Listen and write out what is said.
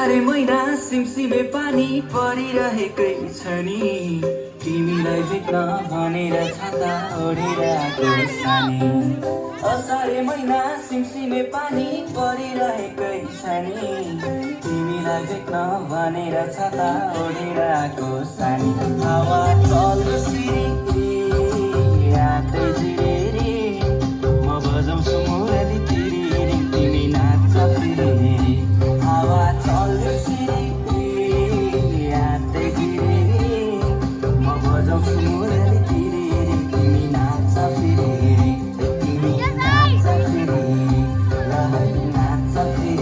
असारे महिना सिमसिमे पानी परिरहेकै छ नि तिमीलाई भेट्न भनेर छाता ओढेर आएको सानी असारे महिना सिमसिमे पानी परिरहेकै छ नि तिमीलाई भेट्न भनेर छाता ओढेर आएको सानी हावा चल्दो सिरी यादै जिरेरी म बजाउँछु मुरली तिरी तिमी नाच्छ फेरि हावा चल्दो सिरी यादै जिरेरी म बजाउँछु मुरली तिरी तिमी नाच्छ फेरि तिमी नाच्छ फेरि लहरी नाच्छ फेरि